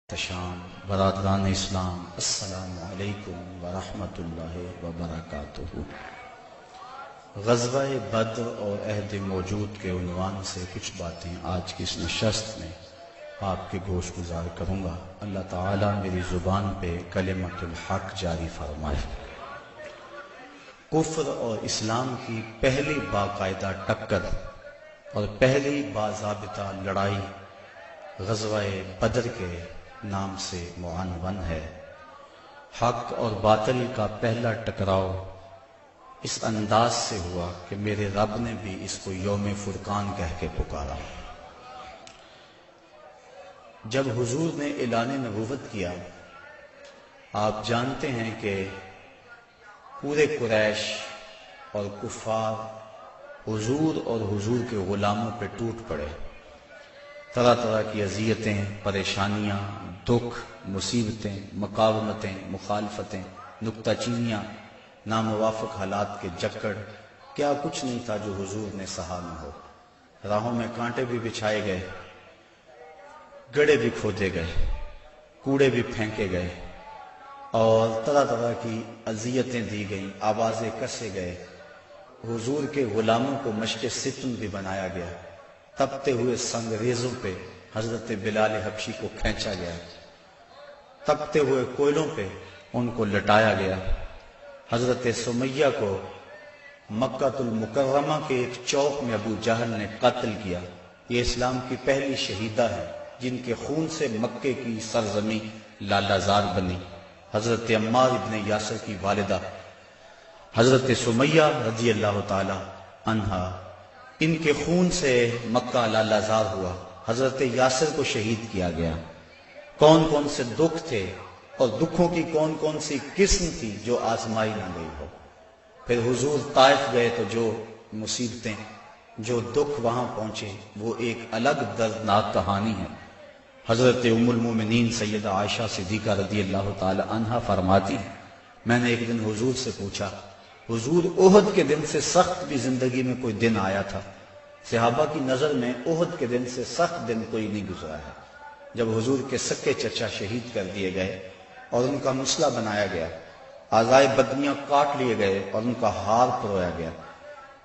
تشام برادران اسلام، السلام علیکم ورحمۃ اللہ وبرکاتہ۔ غزوہ بدر اور عہد موجود کے عنوان سے کچھ باتیں آج کی اس نشست میں آپ کے گوش گزار کروں گا۔ اللہ تعالیٰ میری زبان پہ کلمۃ الحق جاری فرمائے۔ کفر اور اسلام کی پہلی باقاعدہ ٹکر اور پہلی باضابطہ لڑائی غزوہ بدر کے نام سے معنون ہے۔ حق اور باطل کا پہلا ٹکراؤ اس انداز سے ہوا کہ میرے رب نے بھی اس کو یوم فرقان کہہ کے پکارا۔ جب حضور نے اعلان نبوت کیا، آپ جانتے ہیں کہ پورے قریش اور کفار حضور اور حضور کے غلاموں پہ ٹوٹ پڑے۔ طرح طرح کی اذیتیں، پریشانیاں، دکھ، مصیبتیں، مقاومتیں، مخالفتیں، نکتہ چینیاں، ناموافق حالات کے جکڑ، کیا کچھ نہیں تھا جو حضور نے سہا نہ ہو۔ راہوں میں کانٹے بھی بچھائے گئے، گڑھے بھی کھودے گئے، کوڑے بھی پھینکے گئے، اور طرح طرح کی اذیتیں دی گئیں، آوازیں کسے گئے۔ حضور کے غلاموں کو مشق ستم بھی بنایا گیا۔ تپتے ہوئے سنگریزوں پہ حضرت بلال حبشی کو کھینچا گیا، تپتے ہوئے کوئلوں پہ ان کو لٹایا گیا۔ حضرت سمیہ کو مکہ المکرمہ کے ایک چوک میں ابو جہل نے قتل کیا۔ یہ اسلام کی پہلی شہیدہ ہے جن کے خون سے مکے کی سرزمین لالہ زار بنی۔ حضرت عمار ابن یاسر کی والدہ حضرت سمیہ رضی اللہ تعالی عنہا، ان کے خون سے مکہ لالہ زار ہوا۔ حضرت یاسر کو شہید کیا گیا۔ کون کون سے دکھ تھے اور دکھوں کی کون کون سی قسم تھی جو آزمائی نہ گئی ہو۔ پھر حضور طائف گئے تو جو مصیبتیں، جو دکھ وہاں پہنچے، وہ ایک الگ دردناک کہانی ہے۔ حضرت ام المومنین سیدہ عائشہ صدیقہ رضی اللہ تعالی عنہا فرماتی ہیں، میں نے ایک دن حضور سے پوچھا، حضور احد کے دن سے سخت بھی زندگی میں کوئی دن آیا تھا؟ صحابہ کی نظر میں احد کے دن سے سخت دن کوئی نہیں گزرا ہے۔ جب حضور کے سکے چچا شہید کر دیے گئے اور ان کا مسلح بنایا گیا، اعضائے بدنیاں کاٹ لیے گئے اور ان کا ہار پرویا گیا،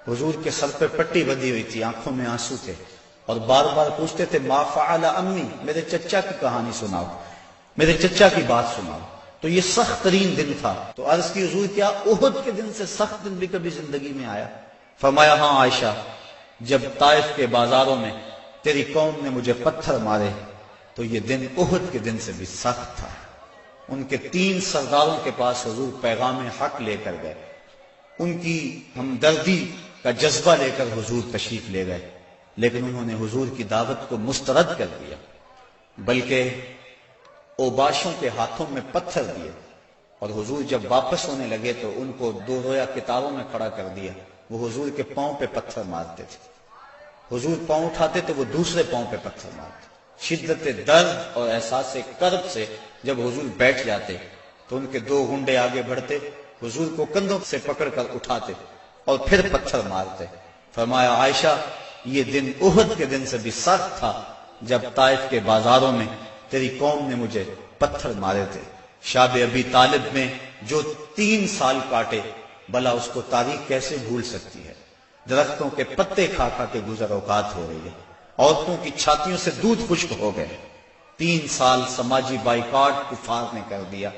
حضور کے سر پہ پٹی بندھی ہوئی تھی، آنکھوں میں آنسو تھے، اور بار بار پوچھتے تھے ما فعل امی، میرے چچا کی کہانی سناؤ، میرے چچا کی بات سناؤ۔ تو یہ سخت ترین دن تھا۔ تو عرض کی حضور کیا احد کے دن سے سخت دن بھی کبھی زندگی میں آیا؟ فرمایا ہاں عائشہ، جب طائف کے بازاروں میں تیری قوم نے مجھے پتھر مارے تو یہ دن احد کے دن سے بھی سخت تھا۔ ان کے 3 سرداروں کے پاس حضور پیغام حق لے کر گئے، ان کی ہمدردی کا جذبہ لے کر حضور تشریف لے گئے، لیکن انہوں نے حضور کی دعوت کو مسترد کر دیا، بلکہ اوباشوں کے ہاتھوں میں پتھر دیے، اور حضور جب واپس ہونے لگے تو ان کو 2 رویا کتابوں میں کھڑا کر دیا۔ وہ حضور کے پاؤں پہ پتھر مارتے تھے، حضور پاؤں اٹھاتے تو وہ دوسرے پاؤں پہ پتھر مارتے۔ شدت درد اور احساس کرب سے جب حضور بیٹھ جاتے تو ان کے 2 گنڈے آگے بڑھتے، حضور کو کندھوں سے پکڑ کر اٹھاتے اور پھر پتھر مارتے۔ فرمایا عائشہ، یہ دن احد کے دن سے بھی سخت تھا جب طائف کے بازاروں میں تیری قوم نے مجھے پتھر مارے تھے۔ شاب ابی طالب میں جو 3 سال کاٹے، بھلا اس کو تاریخ کیسے بھول سکتی ہے؟ درختوں کے پتے کھا کھا کے گزر اوقات ہو رہی ہے، عورتوں کی چھاتیوں سے دودھ خشک ہو گئے۔ 3 سال سماجی بائیکاٹ کفار نے کر دیا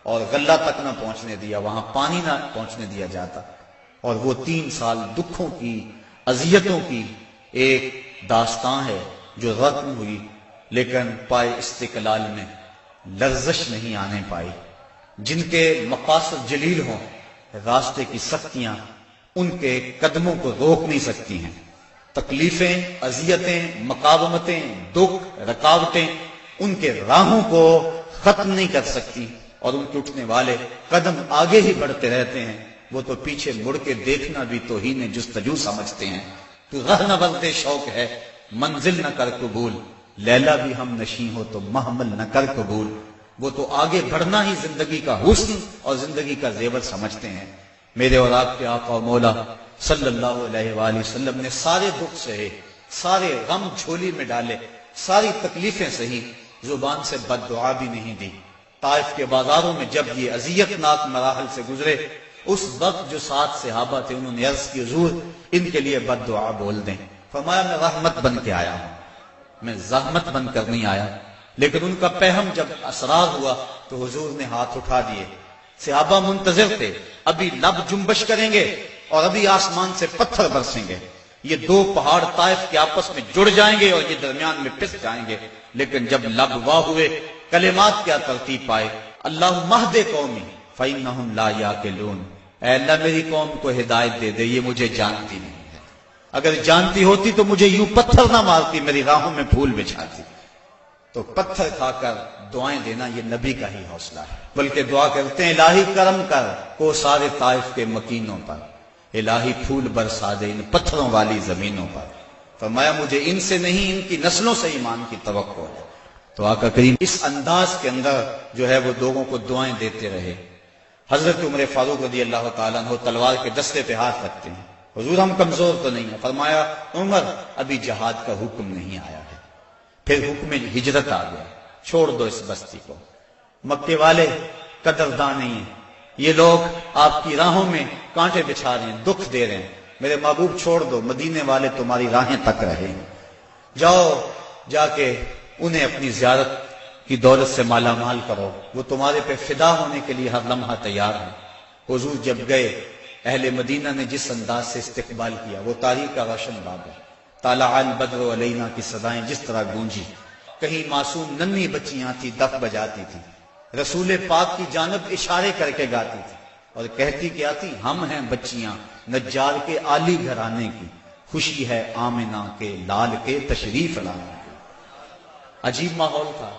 اور غلہ تک نہ پہنچنے دیا، وہاں پانی نہ پہنچنے دیا جاتا، اور وہ 3 سال دکھوں کی، اذیتوں کی ایک داستان ہے جو ختم ہوئی، لیکن پائے استقلال میں لرزش نہیں آنے پائی۔ جن کے مقاصد جلیل ہوں، راستے کی سختیاں ان کے قدموں کو روک نہیں سکتی ہیں۔ تکلیفیں، اذیتیں، مقاومتیں، دکھ، رکاوٹیں ان کے راہوں کو ختم نہیں کر سکتی، اور ان کے اٹھنے والے قدم آگے ہی بڑھتے رہتے ہیں۔ وہ تو پیچھے مڑ کے دیکھنا بھی توہین جستجو سمجھتے ہیں۔ تو راہ نہ بلتے شوق ہے، منزل نہ کر قبول، لیلا بھی ہم نشیں ہو تو محمل نہ کر قبول۔ وہ تو آگے بڑھنا ہی زندگی کا حسن اور زندگی کا زیور سمجھتے ہیں۔ میرے اور آپ کے آقا و مولا صلی اللہ علیہ وآلہ وسلم نے سارے دکھ سہے، سارے غم جھولی میں ڈالے، ساری تکلیفیں سہی، زبان سے بد دعا بھی نہیں دی۔ طائف کے بازاروں میں جب یہ اذیت ناک مراحل سے گزرے، اس وقت جو 7 صحابہ تھے انہوں نے عرض کی حضور ان کے لیے بد دعا بول دیں۔ فرمایا میں رحمت بن کے آیا ہوں، میں زحمت بن کر نہیں آیا۔ لیکن ان کا پہم جب اسرار ہوا تو حضور نے ہاتھ اٹھا دیے۔ صحابہ منتظر تھے، ابھی لب جنبش کریں گے اور ابھی آسمان سے پتھر برسیں گے، یہ 2 پہاڑ طائف کے آپس میں جڑ جائیں گے اور یہ درمیان میں پس جائیں گے۔ لیکن جب لب واہ ہوئے، کلمات کیا ترتیب پائے، اللہم اہد قومی فإنہم لا یعقلون، اے اللہ میری قوم کو ہدایت دے دے، یہ مجھے جانتی نہیں ہے، اگر جانتی ہوتی تو مجھے یوں پتھر نہ مارتی، میری راہوں میں پھول بچھاتی۔ تو پتھر کھا کر دعائیں دینا یہ نبی کا ہی حوصلہ ہے، بلکہ دعا کرتے ہیں الہی کرم کر کو سارے طائف کے مکینوں پر، الہی پھول برسا دے ان پتھروں والی زمینوں پر۔ فرمایا مجھے ان سے نہیں ان کی نسلوں سے ایمان کی توقع ہے۔ تو آقا کریم اس انداز کے اندر جو ہے وہ لوگوں کو دعائیں دیتے رہے۔ حضرت عمر فاروق رضی اللہ تعالیٰ عنہ تلوار کے دستے پہ ہاتھ رکھتے ہیں، حضور ہم کمزور تو نہیں ہیں۔ فرمایا عمر ابھی جہاد کا حکم نہیں آیا ہے، پھر حکم ہجرت آ گیا، چھوڑ دو اس بستی کو، مکے والے قدردان نہیں ہیں، یہ لوگ آپ کی راہوں میں کانٹے بچھا رہے ہیں، دکھ دے رہے ہیں، میرے محبوب چھوڑ دو، مدینے والے تمہاری راہیں تک رہے ہیں، جاؤ جا کے انہیں اپنی زیارت کی دولت سے مالا مال کرو، وہ تمہارے پہ فدا ہونے کے لیے ہر لمحہ تیار ہیں۔ حضور جب گئے، اہل مدینہ نے جس انداز سے استقبال کیا وہ تاریخ کا روشن باب ہے۔ طلع البدر علینا کی صدائیں جس طرح گونجی، کہیں معصوم ننھی بچیاں تھی دف بجاتی تھی، رسول پاک کی جانب اشارے کر کے گاتی تھی اور کہتی کیا تھی، ہم ہیں بچیاں نجار کے عالی گھرانے کی، خوشی ہے آمنہ کے لال کے تشریف لانے کی۔ عجیب ماحول تھا،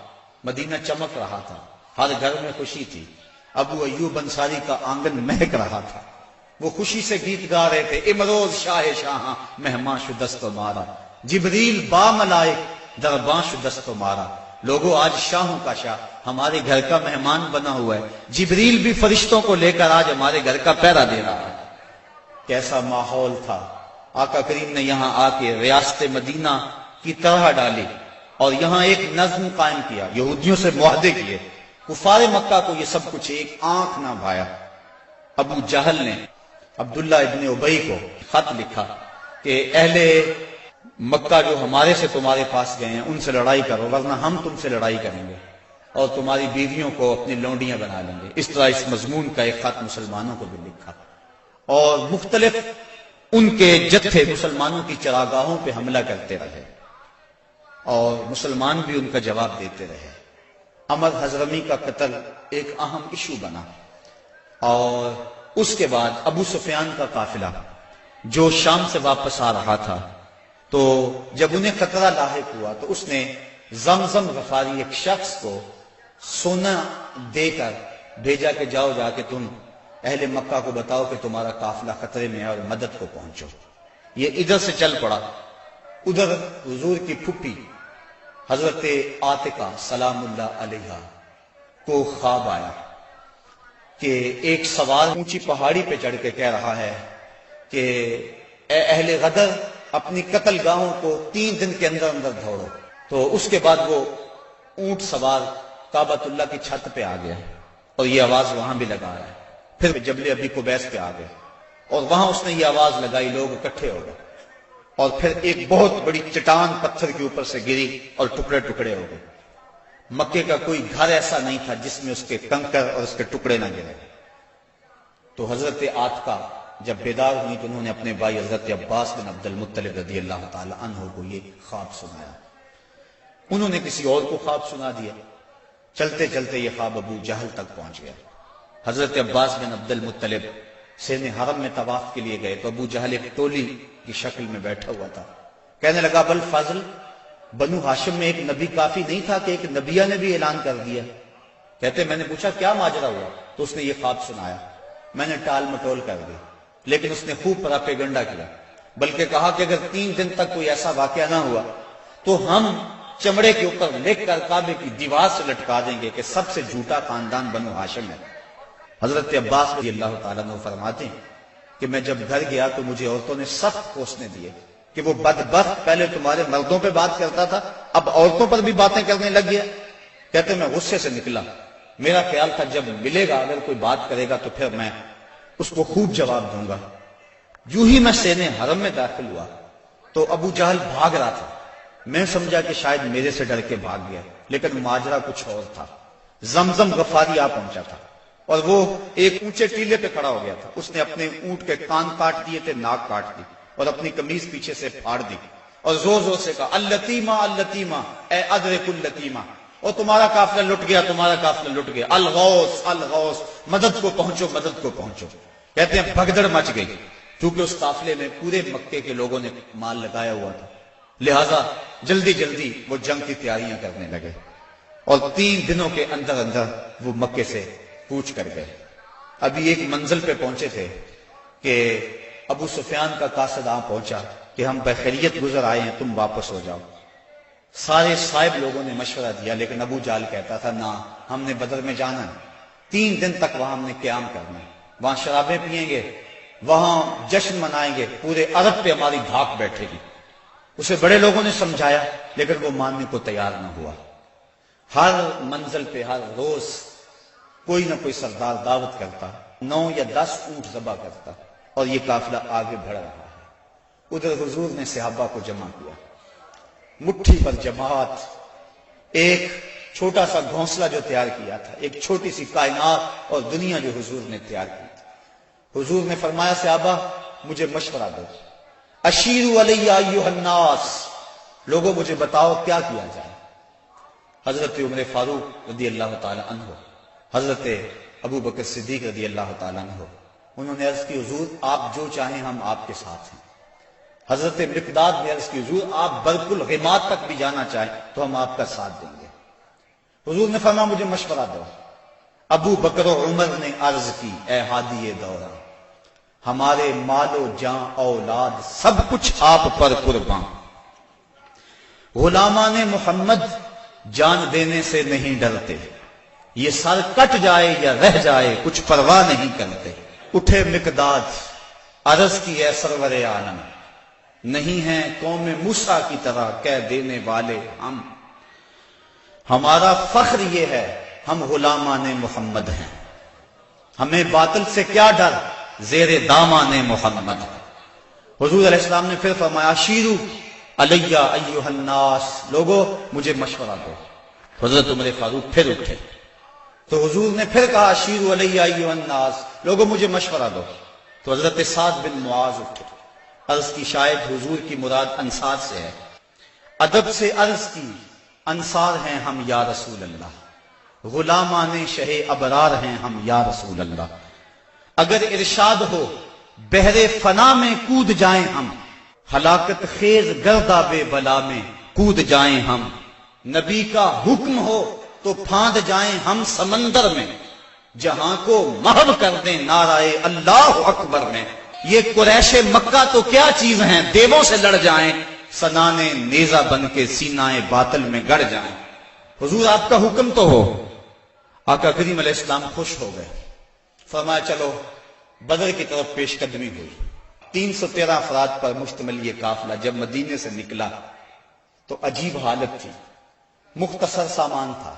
مدینہ چمک رہا تھا، ہر گھر میں خوشی تھی، ابو ایوب انصاری کا آنگن مہک رہا تھا، وہ خوشی سے گیت گا رہے تھے، امروز شاہ شاہاں مہمان شدست و مارا، جبریل با ملائک درباں شدست و مارا۔ لوگوں آج شاہوں کا شاہ ہمارے گھر کا مہمان بنا ہوا ہے، جبریل بھی فرشتوں کو لے کر آج ہمارے گھر کا پہرا دے رہا ہے۔ کیسا ماحول تھا، آقا کریم نے یہاں آ کے ریاست مدینہ کی طرح ڈالی اور یہاں ایک نظم قائم کیا، یہودیوں سے معاہدے کیے، کفار مکہ کو یہ سب کچھ ایک آنکھ نہ بھایا۔ ابو جہل نے عبداللہ ابن ابی کو خط لکھا کہ اہل مکہ جو ہمارے سے تمہارے پاس گئے ہیں ان سے لڑائی کرو، ورنہ ہم تم سے لڑائی کریں گے اور تمہاری بیویوں کو اپنی لونڈیاں بنا لیں گے۔ اس طرح اس مضمون کا ایک خط مسلمانوں کو بھی لکھا اور مختلف ان کے جتھے مسلمانوں کی چراگاہوں پہ حملہ کرتے رہے اور مسلمان بھی ان کا جواب دیتے رہے۔ عمر حضرمی کا قتل ایک اہم ایشو بنا اور اس کے بعد ابو سفیان کا قافلہ جو شام سے واپس آ رہا تھا، تو جب انہیں خطرہ لاحق ہوا تو اس نے زمزم غفاری ایک شخص کو سونا دے کر بھیجا کہ جاؤ جا کے تم اہل مکہ کو بتاؤ کہ تمہارا قافلہ خطرے میں ہے اور مدد کو پہنچو۔ یہ ادھر سے چل پڑا، ادھر حضور کی پھپھی حضرت عاتقہ سلام اللہ علیہا کو خواب آیا کہ ایک سوار اونچی پہاڑی پہ چڑھ کے کہہ رہا ہے کہ اے اہل غدر اپنی قتل گاہوں کو 3 دن کے اندر اندر دوڑو۔ تو اس کے بعد وہ اونٹ سوار کعبۃ اللہ کی چھت پہ آ گیا اور یہ آواز وہاں بھی لگا ہے، پھر جبل ابی قبیس پہ آ گئے اور وہاں اس نے یہ آواز لگائی، لوگ اکٹھے ہو گئے اور پھر ایک بہت بڑی چٹان پتھر کے اوپر سے گری اور ٹکڑے ٹکڑے ہو گئے۔ مکے کا کوئی گھر ایسا نہیں تھا جس میں اس کے کنکر اور اس کے ٹکڑے نہ گرے۔ تو حضرت عاتقہ جب بیدار ہوئی تو انہوں نے اپنے بھائی حضرت عباس بن عبد المطلب رضی اللہ تعالی عنہ کو یہ خواب سنایا، انہوں نے کسی اور کو خواب سنا دیا، چلتے چلتے یہ خواب ابو جہل تک پہنچ گیا۔ حضرت عباس بن عبد المطلب سین حرم میں طواف کے لیے گئے تو ابو جہل ایک ٹولی کی شکل میں بیٹھا ہوا تھا، کہنے لگا بل فضل بنو ہاشم میں ایک نبی کافی نہیں تھا کہ ایک نبیہ نے بھی اعلان کر دیا؟ کہتے میں نے پوچھا کیا ماجرا ہوا؟ تو اس نے یہ خواب سنایا، میں نے ٹال مٹول کر دی، لیکن اس نے خوب پراپیگنڈا کیا، بلکہ کہا کہ اگر 3 دن تک کوئی ایسا واقعہ نہ ہوا تو ہم چمڑے کے اوپر لکھ کر کعبے کی دیوار سے لٹکا دیں گے کہ سب سے جھوٹا خاندان بنو ہاشم ہے۔ حضرت عباس رضی اللہ تعالیٰ عنہ فرماتے ہیں کہ میں جب گھر گیا تو مجھے عورتوں نے سخت کوسنے دیے کہ وہ بدبخت پہلے تمہارے مردوں پہ بات کرتا تھا اب عورتوں پر بھی باتیں کرنے لگ گیا، کہتے میں غصے سے نکلا، میرا خیال تھا جب ملے گا اگر کوئی بات کرے گا تو پھر میں اس کو خوب جواب دوں گا۔ یوں ہی میں سینے حرم میں داخل ہوا تو ابو جہل بھاگ رہا تھا، میں سمجھا کہ شاید میرے سے ڈر کے بھاگ گیا، لیکن ماجرا کچھ اور تھا۔ زمزم غفاری آ پہنچا تھا اور وہ ایک اونچے ٹیلے پہ کھڑا ہو گیا تھا، اس نے اپنے اونٹ کے کان کاٹ دیے تھے، ناک کاٹ دی اور اپنی قمیض پیچھے سے پھاڑ دی اور زور زور سے کہا اللتیمہ اللتیمہ اے ادرک اللتیمہ، اور تمہارا قافلہ لٹ گیا، تمہارا قافلہ لٹ گیا، الغوث الغوث، مدد کو پہنچو مدد کو پہنچو۔ کہتے ہیں بھگدڑ مچ گئی، کیونکہ اس قافلے میں پورے مکے کے لوگوں نے مال لگایا ہوا تھا، لہذا جلدی جلدی وہ جنگ کی تیاریاں کرنے لگے اور 3 دنوں کے اندر اندر وہ مکے سے کوچ کر گئے۔ ابھی ایک منزل پہ پہنچے تھے کہ ابو سفیان کا قاصد آ پہنچا کہ ہم بخیریت گزر آئے ہیں، تم واپس ہو جاؤ۔ سارے صاحب لوگوں نے مشورہ دیا، لیکن ابو جہل کہتا تھا نہ، ہم نے بدر میں جانا ہے، 3 دن تک وہاں ہم نے قیام کرنا ہے، وہاں شرابیں پیئیں گے، وہاں جشن منائیں گے، پورے عرب پہ ہماری دھاک بیٹھے گی۔ اسے بڑے لوگوں نے سمجھایا لیکن وہ ماننے کو تیار نہ ہوا۔ ہر منزل پہ ہر روز کوئی نہ کوئی سردار دعوت کرتا، 9 یا 10 اونٹ ذبح کرتا اور یہ قافلہ آگے بڑھ رہا ہے۔ ادھر حضور نے صحابہ کو جمع کیا، مٹھی پر جماعت، ایک چھوٹا سا گھونسلہ جو تیار کیا تھا، ایک چھوٹی سی کائنات اور دنیا جو حضور نے تیار کی تھی۔ حضور نے فرمایا صحابہ مجھے مشورہ دو، اشیروا علی ایھا الناس، لوگوں مجھے بتاؤ کیا کیا جائے۔ حضرت عمر فاروق رضی اللہ تعالی عنہ، حضرت ابو بکر صدیق رضی اللہ تعالی عنہ، انہوں نے عرض کی حضور آپ جو چاہیں ہم آپ کے ساتھ ہیں۔ حضرت مقداد نے عرض کی حضور آپ برق الغماد تک بھی جانا چاہیں تو ہم آپ کا ساتھ دیں گے۔ حضور نے فرمایا مجھے مشورہ دو۔ ابو بکر و عمر نے عرض کی اے ہادی دورہ، ہمارے مال و جاں اولاد سب کچھ آپ پر قربان، غلامان محمد جان دینے سے نہیں ڈرتے، یہ سر کٹ جائے یا رہ جائے کچھ پرواہ نہیں کرتے۔ اٹھے مقداد، عرض کی اے سرور عالم، نہیں ہیں قوم موسیٰ کی طرح کہہ دینے والے ہم، ہمارا فخر یہ ہے ہم غلامان محمد ہیں، ہمیں باطل سے کیا ڈر، زیر دامان محمد۔ حضور علیہ السلام نے پھر فرمایا شیرو علی ایھا الناس، لوگو مجھے مشورہ دو۔ حضرت عمر فاروق پھر اٹھے تو حضور نے پھر کہا شیرو علی ایھا الناس، لوگو مجھے مشورہ دو۔ تو حضرت سعد بن معاذ اٹھے، عرض کی شاید حضور کی مراد انصار سے ہے، ادب سے عرض کی انصار ہیں ہم یا رسول اللہ، غلامان شہ ابرار ہیں ہم یا رسول اللہ، اگر ارشاد ہو بحر فنا میں کود جائیں ہم، ہلاکت خیز گردہ بے بلا میں کود جائیں ہم، نبی کا حکم ہو تو پھاند جائیں ہم سمندر میں، جہاں کو محو کر دیں نعرہ اللہ اکبر میں، یہ قریش مکہ تو کیا چیز ہیں، دیووں سے لڑ جائیں، سنانے نیزہ بن کے سینہ باطل میں گڑ جائیں۔ حضور آپ کا حکم تو ہو۔ آقا کریم علیہ السلام خوش ہو گئے، فرمایا چلو بدر کی طرف پیش قدمی ہوئی۔ 313 افراد پر مشتمل یہ قافلہ جب مدینے سے نکلا تو عجیب حالت تھی، مختصر سامان تھا،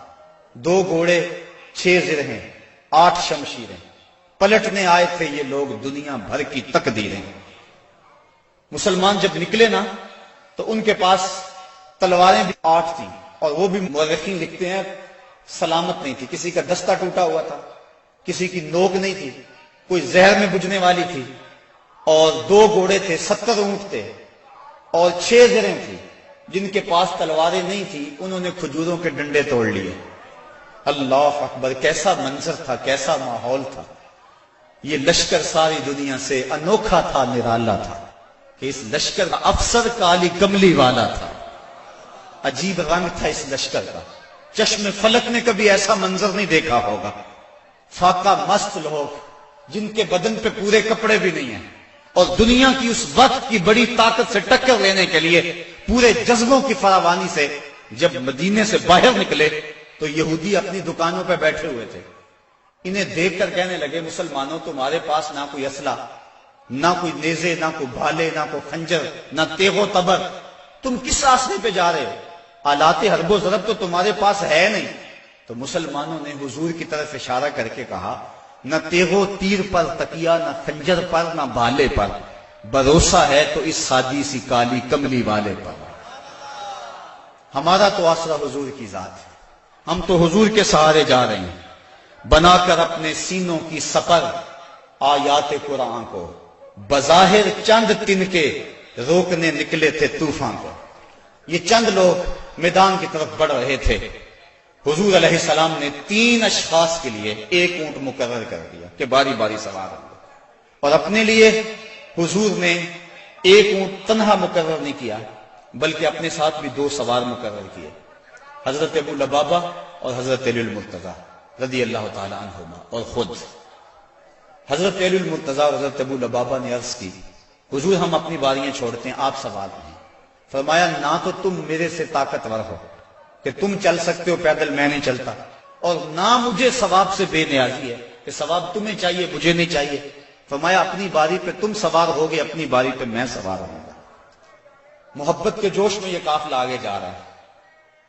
2 گھوڑے، 6 زرہیں، 8 شمشیریں، پلٹنے آئے تھے یہ لوگ دنیا بھر کی تقدیریں۔ مسلمان جب نکلے نا تو ان کے پاس تلواریں بھی 8 تھیں، اور وہ بھی مورخین لکھتے ہیں سلامت نہیں تھی، کسی کا دستہ ٹوٹا ہوا تھا، کسی کی نوک نہیں تھی، کوئی زہر میں بجھنے والی تھی، اور 2 گھوڑے تھے، 70 اونٹ تھے، اور 6 زریں تھی۔ جن کے پاس تلواریں نہیں تھی انہوں نے کھجوروں کے ڈنڈے توڑ لیے۔ اللہ اکبر، کیسا منظر تھا، کیسا ماحول تھا۔ یہ لشکر ساری دنیا سے انوکھا تھا، نرالا تھا کہ اس لشکر کا افسر کالی کملی والا تھا، عجیب رنگ تھا اس لشکر کا، چشم فلک نے کبھی ایسا منظر نہیں دیکھا ہوگا۔ فاقہ مست لوگ جن کے بدن پہ پورے کپڑے بھی نہیں ہیں، اور دنیا کی اس وقت کی بڑی طاقت سے ٹکر لینے کے لیے پورے جذبوں کی فراوانی سے جب مدینے سے باہر نکلے تو یہودی اپنی دکانوں پہ بیٹھے ہوئے تھے۔ انہیں دیکھ کر کہنے لگے مسلمانوں تمہارے پاس نہ کوئی اسلحہ، نہ کوئی نیزے، نہ کوئی بھالے، نہ کوئی خنجر، نہ تیغ و تبر، تم کس راستے پہ جا رہے ہو؟ آلات حرب و ضرب تو تمہارے پاس ہے نہیں، تو مسلمانوں نے حضور کی طرف اشارہ کر کے کہا نہ تیغو تیر پر تکیا، نہ خنجر پر، نہ بھالے پر، بھروسہ ہے تو اس سادی سی کالی کملی والے پر۔ ہمارا تو آسرا حضور کی ذات ہے، ہم تو حضور کے سہارے جا رہے ہیں، بنا کر اپنے سینوں کی سپر آیات قرآن کو، بظاہر چند تن کے روکنے نکلے تھے طوفان کو۔ یہ چند لوگ میدان کی طرف بڑھ رہے تھے، حضور علیہ السلام نے 3 اشخاص کے لیے ایک اونٹ مقرر کر دیا کہ باری باری سوار ہوں گے، اور اپنے لیے حضور نے ایک اونٹ تنہا مقرر نہیں کیا بلکہ اپنے ساتھ بھی 2 سوار مقرر کیے، حضرت ابو لبابہ اور حضرت علی المرتضیٰ رضی اللہ تعالی عنہما۔ اور خود حضرت علی المرتضیٰ اور حضرت ابو لبابہ نے عرض کی حضور ہم اپنی باریاں چھوڑتے ہیں، آپ سوار ہیں۔ فرمایا نہ تو تم میرے سے طاقتور ہو کہ تم چل سکتے ہو پیدل، میں نہیں چلتا، اور نہ مجھے ثواب سے بے نیازی ہے کہ ثواب تمہیں چاہیے مجھے نہیں چاہیے۔ فرمایا اپنی باری پہ تم سوار ہوگے، اپنی باری پہ میں سوار ہوں گا۔ محبت کے جوش میں یہ قافلہ آگے جا رہا ہے،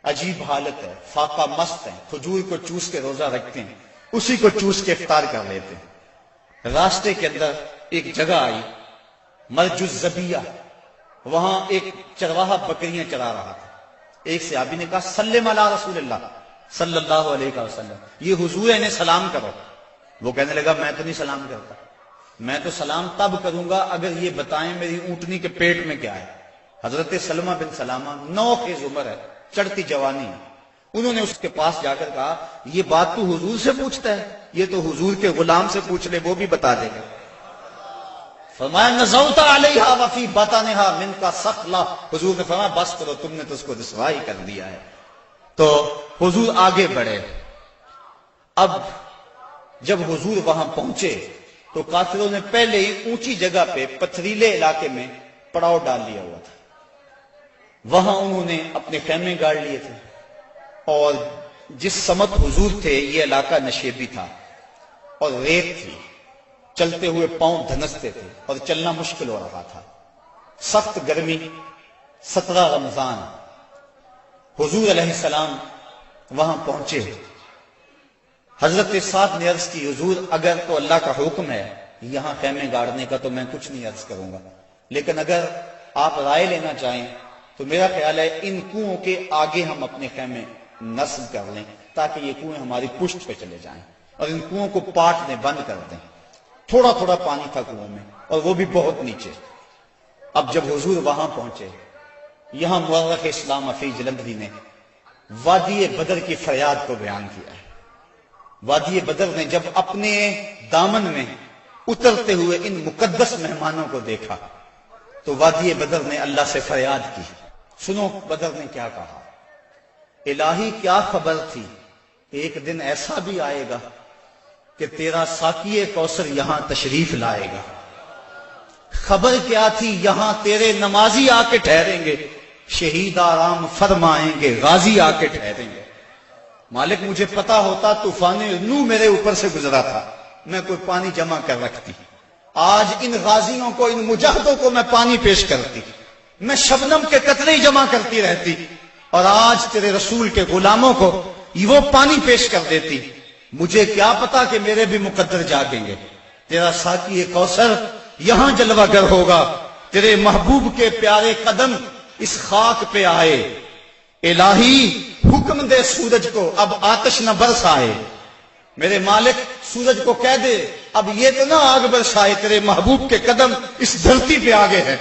عجیب حالت ہے، فاقہ مست ہے، کھجور کو چوس کے روزہ رکھتے ہیں، اسی کو چوس کے افطار کر لیتے ہیں۔ راستے کے اندر ایک جگہ آئی مرج الزبیہ، وہاں ایک چرواہا بکریاں چرا رہا تھا۔ ایک صحابی نے کہا سلم علی رسول اللہ صلی اللہ علیہ وسلم، یہ حضور ہے انہیں سلام کرو۔ وہ کہنے لگا میں تو نہیں سلام کرتا، میں تو سلام تب کروں گا اگر یہ بتائیں میری اونٹنی کے پیٹ میں کیا ہے۔ حضرت سلمہ بن سلامہ 9 خیز عمر ہے، چڑھتی جوانی ہے، انہوں نے اس کے پاس جا کر کہا یہ بات تو حضور سے پوچھتا ہے، یہ تو حضور کے غلام سے پوچھ لے وہ بھی بتا دے گا۔ فرمایا نزوت علیہا وفی بطنہا منک ثقلہ، حضور نے فرمایا بس کرو تم نے تو اس کو رسوائی کر دیا ہے۔ تو حضور آگے بڑھے۔ اب جب حضور وہاں پہنچے تو کافروں نے پہلے ہی اونچی جگہ پہ پتھریلے علاقے میں پڑاؤ ڈال لیا ہوا تھا، وہاں انہوں نے اپنے خیمے گاڑ لیے تھے، اور جس سمت حضور تھے یہ علاقہ نشیبی تھا اور ریت تھی، چلتے ہوئے پاؤں دھنستے تھے اور چلنا مشکل ہو رہا تھا، سخت گرمی، 17 رمضان۔ حضور علیہ السلام وہاں پہنچے، حضرت سعد نے عرض کی حضور اگر تو اللہ کا حکم ہے یہاں خیمے گاڑنے کا تو میں کچھ نہیں عرض کروں گا، لیکن اگر آپ رائے لینا چاہیں تو میرا خیال ہے ان کنوؤں کے آگے ہم اپنے خیمے نصب کر لیں تاکہ یہ کنویں ہماری پشت پہ چلے جائیں، اور ان کنوؤں کو پاٹ دیں، بند کر دیں۔ تھوڑا تھوڑا پانی تھا کنووں میں اور وہ بھی بہت نیچے۔ اب جب حضور وہاں پہنچے، یہاں مورخ اسلام حفیظ جلندری نے وادی بدر کی فریاد کو بیان کیا ہے۔ وادی بدر نے جب اپنے دامن میں اترتے ہوئے ان مقدس مہمانوں کو دیکھا تو وادی بدر نے اللہ سے فریاد کی۔ سنو بدر نے کیا کہا، الہی کیا خبر تھی، ایک دن ایسا بھی آئے گا کہ تیرا ساقی کوثر یہاں تشریف لائے گا۔ خبر کیا تھی، یہاں تیرے نمازی آ کے ٹھہریں گے، شہید آرام فرمائیں گے، غازی آ کے ٹھہریں گے۔ مالک مجھے پتا ہوتا طوفان نوح میرے اوپر سے گزرا تھا، میں کوئی پانی جمع کر رکھتی، آج ان غازیوں کو، ان مجاہدوں کو میں پانی پیش کرتی، میں شبنم کے قطرے جمع کرتی رہتی، اور آج تیرے رسول کے غلاموں کو وہ پانی پیش کر دیتی۔ مجھے کیا پتا کہ میرے بھی مقدر جاگیں گے، تیرا ساقی کوثر یہاں جلوہ گر ہوگا، تیرے محبوب کے پیارے قدم اس خاک پہ آئے، الہی حکم دے سورج کو اب آتش نہ برسائے، میرے مالک سورج کو کہہ دے اب یہ تو نہ آگ برسائے، تیرے محبوب کے قدم اس دھرتی پہ آگے ہیں،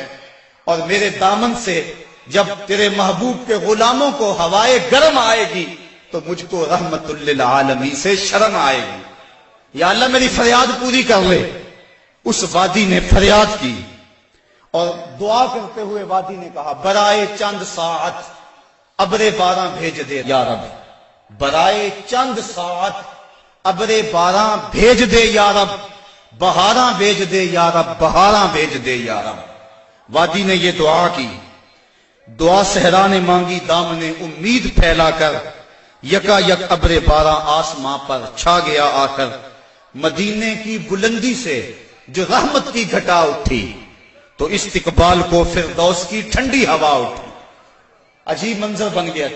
اور میرے دامن سے جب تیرے محبوب کے غلاموں کو ہوائے گرم آئے گی تو مجھ کو رحمت للعالمین سے شرم آئے گی، یا اللہ میری فریاد پوری کر لے۔ اس وادی نے فریاد کی اور دعا کرتے ہوئے وادی نے کہا برائے چند ساعت ابر بارہ بھیج دے یا رب، برائے چند ساعت ابر بارہ بھیج دے یا رب، بہاراں بھیج دے یا رب، بہاراں بھیج دے یا رب۔ وادی نے یہ دعا کی، دعا صحرا نے مانگی، دام نے امید پھیلا کر، یکا یک ابر بارہ آسماں پر چھا گیا آ کر، مدینے کی بلندی سے جو رحمت کی گھٹا اٹھی تو استقبال کو فردوس کی ٹھنڈی ہوا اٹھی۔ عجیب منظر بن گیا،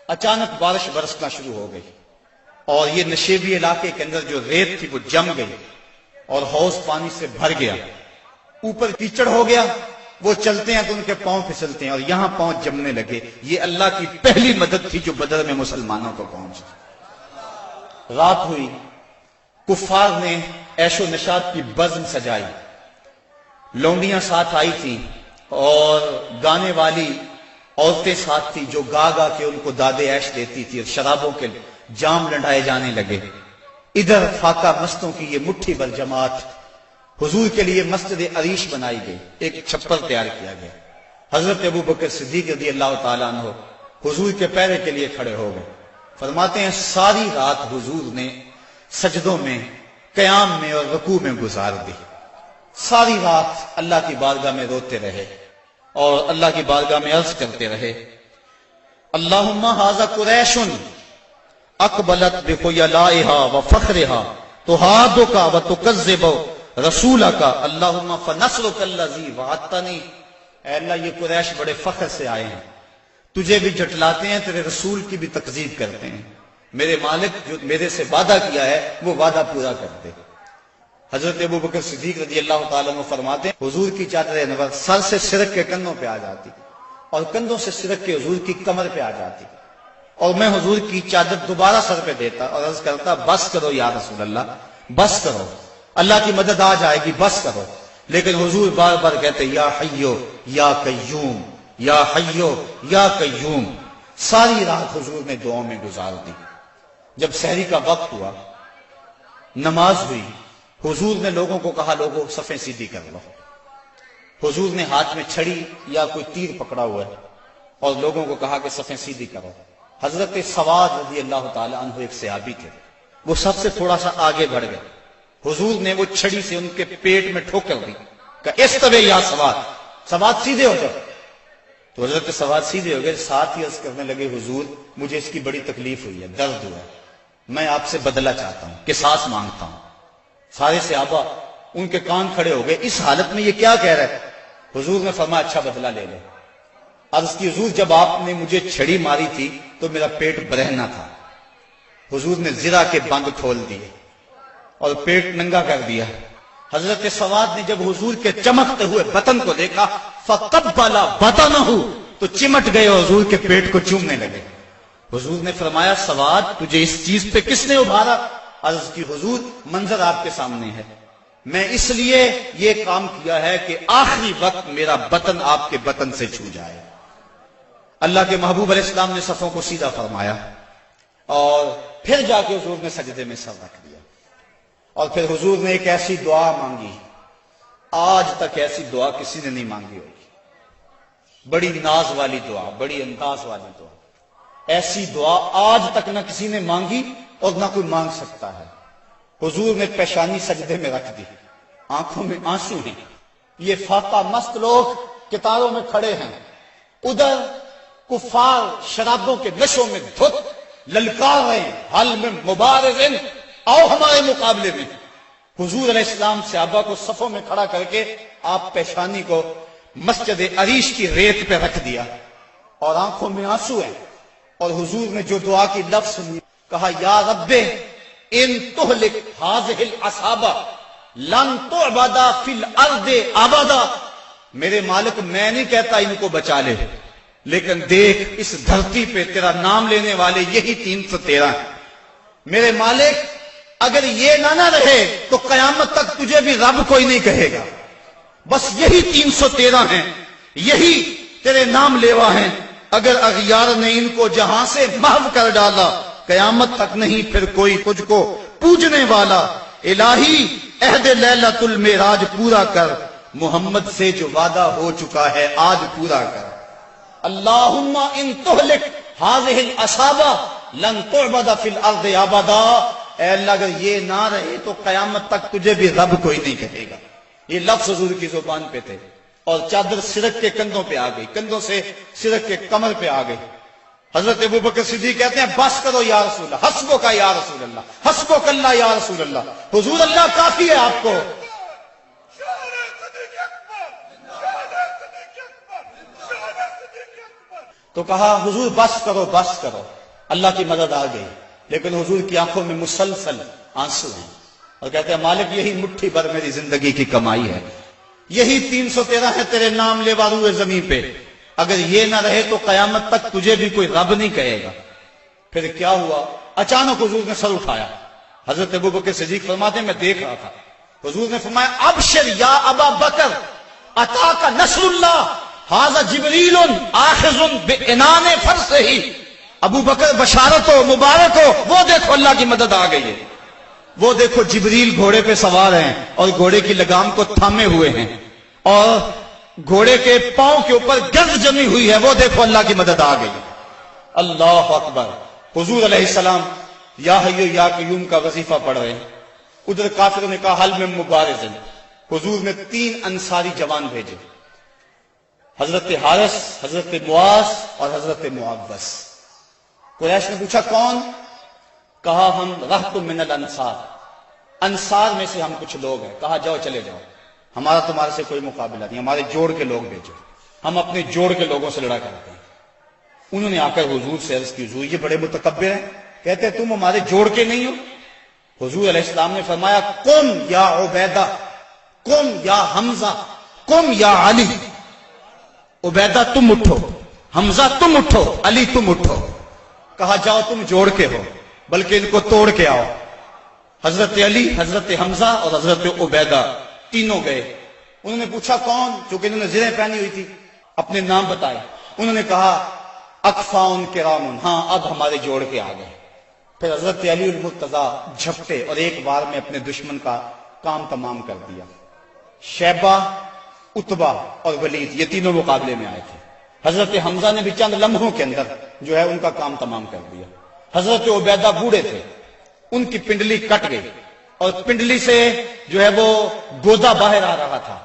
اچانک بارش برسنا شروع ہو گئی، اور یہ نشیبی علاقے کے اندر جو ریت تھی وہ جم گئی اور حوض پانی سے بھر گیا، اوپر کیچڑ ہو گیا، وہ چلتے ہیں تو ان کے پاؤں پھسلتے ہیں اور یہاں پاؤں جمنے لگے۔ یہ اللہ کی پہلی مدد تھی جو بدر میں مسلمانوں کو پہنچی۔ رات ہوئی، کفار نے عیش و نشاط کی بزم سجائی، لونڈیاں ساتھ آئی تھیں اور گانے والی عورتیں ساتھ تھی جو گا گا کے ان کو داد عیش دیتی تھی، اور شرابوں کے جام لڑائے جانے لگے۔ ادھر فاقہ مستوں کی یہ مٹھی بھر جماعت، حضور کے لیے مسجد عریش بنائی گئی، ایک چھپر تیار کیا گیا۔ حضرت ابو بکر صدیق رضی اللہ تعالیٰ عنہ حضور کے پیرے کے لیے کھڑے ہو گئے۔ فرماتے ہیں ساری رات حضور نے سجدوں میں، قیام میں اور رکوع میں گزار دی۔ ساری رات اللہ کی بارگاہ میں روتے رہے اور اللہ کی بارگاہ میں عرض کرتے رہے، اللہم ھذا قریش اقبلت بخیلائھا وفخرھا تحادک وتکذب رسولک اللہم فنصرک الذی وعدتنی۔ اے اللہ یہ قریش بڑے فخر سے آئے ہیں، تجھے بھی جھٹلاتے ہیں، تیرے رسول کی بھی تکذیب کرتے ہیں، میرے مالک جو میرے سے وعدہ کیا ہے وہ وعدہ پورا کر دے۔ حضرت ابو بکر صدیق رضی اللہ تعالیٰ عنہ فرماتے ہیں حضور کی چادر انور سر سے سرک کے کندھوں پہ آ جاتی اور کندھوں سے سرک کے حضور کی کمر پہ آ جاتی، اور میں حضور کی چادر دوبارہ سر پہ دیتا اور عرض کرتا بس کرو یا رسول اللہ، بس کرو، اللہ کی مدد آ جائے گی، بس کرو۔ لیکن حضور بار بار کہتے یا حیو یا قیوم، یا حیو یا قیوم۔ ساری رات حضور نے دعاؤں میں گزار دی۔ جب سحری کا وقت ہوا، نماز ہوئی، حضور نے لوگوں کو کہا لوگوں صفیں سیدھی کر لو۔ حضور نے ہاتھ میں چھڑی یا کوئی تیر پکڑا ہوا ہے اور لوگوں کو کہا کہ صفیں سیدھی کرو۔ حضرت سواد رضی اللہ تعالی عنہ ایک صحابی تھے، وہ سب سے تھوڑا سا آگے بڑھ گئے۔ حضور نے وہ چھڑی سے ان کے پیٹ میں ٹھوکر دی کہ اس طرح یا سواد، سواد سیدھے ہو جاؤ۔ تو حضرت سواد سیدھے ہو گئے، ساتھ ہی عرض کرنے لگے حضور مجھے اس کی بڑی تکلیف ہوئی ہے، درد ہوا ہے، میں آپ سے بدلہ چاہتا ہوں، قصاص مانگتا ہوں۔ سارے صحابہ ان کے کان کھڑے ہو گئے، اس حالت میں یہ کیا کہہ رہے؟ حضور نے فرمایا اچھا بدلہ لے لو۔ عرض کی حضور جب آپ نے مجھے چھڑی ماری تھی تو میرا پیٹ برہنہ تھا، حضور نے زرہ کے بند کھول دیے اور پیٹ ننگا کر دیا۔ حضرت سواد نے جب حضور کے چمکتے ہوئے بطن کو دیکھا فقبل بطنہ، تو چمٹ گئے اور حضور کے پیٹ کو چومنے لگے۔ حضور نے فرمایا سواد تجھے اس چیز پہ کس نے ابھارا؟ عرض کی حضور منظر آپ کے سامنے ہے، میں اس لیے یہ کام کیا ہے کہ آخری وقت میرا بطن آپ کے بطن سے چھو جائے۔ اللہ کے محبوب علیہ السلام نے صفوں کو سیدھا فرمایا اور پھر جا کے حضور نے سجدے میں سر رکھ دیا، اور پھر حضور نے ایک ایسی دعا مانگی، آج تک ایسی دعا کسی نے نہیں مانگی ہوگی، بڑی ناز والی دعا، بڑی انداز والی دعا، ایسی دعا آج تک نہ کسی نے مانگی اور نہ کوئی مانگ سکتا ہے۔ حضور نے پیشانی سجدے میں رکھ دی، آنکھوں میں آنسو ہیں، یہ فاقہ مست لوگ کتاروں میں کھڑے ہیں، ادھر کفار شرابوں کے نشوں میں دھت للکار رہے ہیں، حل میں مبارزن، آؤ ہمارے مقابلے میں۔ حضور علیہ السلام صحابہ کو صفوں میں کھڑا کر کے آپ پیشانی کو مسجد عریش کی ریت پہ رکھ دیا اور آنکھوں میں آنسو ہیں، اور حضور نے جو دعا کی لفظ سنی، کہا یا رب ان تہلک ہذہ العصابہ لن تعبد فی الارض ابدا۔ میرے مالک میں نہیں کہتا ان کو بچا لے، لیکن دیکھ اس دھرتی پہ تیرا نام لینے والے یہی 313 ہیں۔ میرے مالک اگر یہ نہ رہے تو قیامت تک تجھے بھی رب کوئی نہیں کہے گا، بس یہی 313 ہیں، یہی تیرے نام لیوا ہیں۔ اگر اغیار نے ان کو جہاں سے محو کر ڈالا، قیامت تک نہیں پھر کوئی تجھ کو پوجنے والا۔ الہی عہد لیلۃ المعراج پورا کر، محمد سے جو وعدہ ہو چکا ہے آج پورا کر۔ اللہم ان تہلک ہذہ العصابہ لن تعبد فی الارض ابدا۔ اے اللہ اگر یہ نہ رہے تو قیامت تک تجھے بھی رب کوئی نہیں کہے گا۔ یہ لفظ حضور کی زبان پہ تھے، اور چادر سرک کے کندھوں پہ آ گئی، کندھوں سے سرک کے کمر پہ آ گئی۔ حضرت ابو بکر صدیق کہتے ہیں بس کرو یا رسول اللہ، حسبک یا رسول اللہ، حسبک اللہ یا رسول اللہ، حضور اللہ کافی ہے آپ کو۔ تو کہا حضور بس کرو بس کرو، اللہ کی مدد آ گئی۔ لیکن حضور کی آنکھوں میں مسلسل آنسو ہیں اور کہتے ہیں مالک یہی مٹھی بھر میری زندگی کی کمائی ہے، یہی 313 ہے تیرے نام لیوا روئے زمین پہ، اگر یہ نہ رہے تو قیامت تک تجھے بھی کوئی رب نہیں کہے گا۔ پھر کیا ہوا؟ اچانک حضور نے سر اٹھایا۔ حضرت ابوبکر صدیق فرماتے ہیں میں دیکھ رہا تھا، حضور نے فرمایا ابشر یا ابا بکر اتاک نصر اللہ ھذا جبریل آخذ بعنان فرسہ، ابو بکر بشارت ہو، مبارک ہو، وہ دیکھو اللہ کی مدد آ گئی ہے، وہ دیکھو جبریل گھوڑے پہ سوار ہیں اور گھوڑے کی لگام کو تھامے ہوئے ہیں اور گھوڑے کے پاؤں کے اوپر گرد جمی ہوئی ہے، وہ دیکھو اللہ کی مدد آ گئی۔ اللہ اکبر۔ حضور علیہ السلام یا حی یا قیوم کا وظیفہ پڑھ رہے ہیں، ادھر کافروں نے کہا حل میں مبارز، حضور نے 3 انصاری جوان بھیجے، حضرت حارث، حضرت معاذ اور حضرت معوذ۔ قریش نے پوچھا کون؟ کہا ہم رہط من الانصار، انصار میں سے ہم کچھ لوگ ہیں۔ کہا جاؤ چلے جاؤ، ہمارا تمہارے سے کوئی مقابلہ نہیں، ہمارے جوڑ کے لوگ بھیجو، ہم اپنے جوڑ کے لوگوں سے لڑا کرتے ہیں۔ انہوں نے آ کر حضور سے عرض کی حضور یہ بڑے متکبر ہیں، کہتے ہیں تم ہمارے جوڑ کے نہیں ہو۔ حضور علیہ السلام نے فرمایا قم یا عبیدہ، قم یا حمزہ، قم یا علی۔ عبیدہ تم اٹھو، حمزہ تم اٹھو، علی تم اٹھو۔ کہا جاؤ تم جوڑ کے ہو بلکہ ان کو توڑ کے آؤ۔ حضرت علی، حضرت حمزہ اور حضرت عبیدہ تینوں گئے۔ انہوں نے پوچھا کون؟ چونکہ انہوں نے زرہیں پہنی ہوئی تھی، اپنے نام بتائے۔ انہوں نے کہا اکفاؤن کرامن، ہاں اب ہمارے جوڑ کے آ گئے۔ پھر حضرت علی المرتضیٰ جھپٹے اور ایک بار میں اپنے دشمن کا کام تمام کر دیا۔ شیبہ، عتبہ اور ولید یہ تینوں مقابلے میں آئے تھے۔ حضرت حمزہ نے بھی چند لمحوں کے اندر جو ہے ان کا کام تمام کر دیا۔ حضرت عبیدہ بوڑھے تھے، ان کی پنڈلی کٹ گئی اور پنڈلی سے جو ہے وہ گودا باہر آ رہا تھا،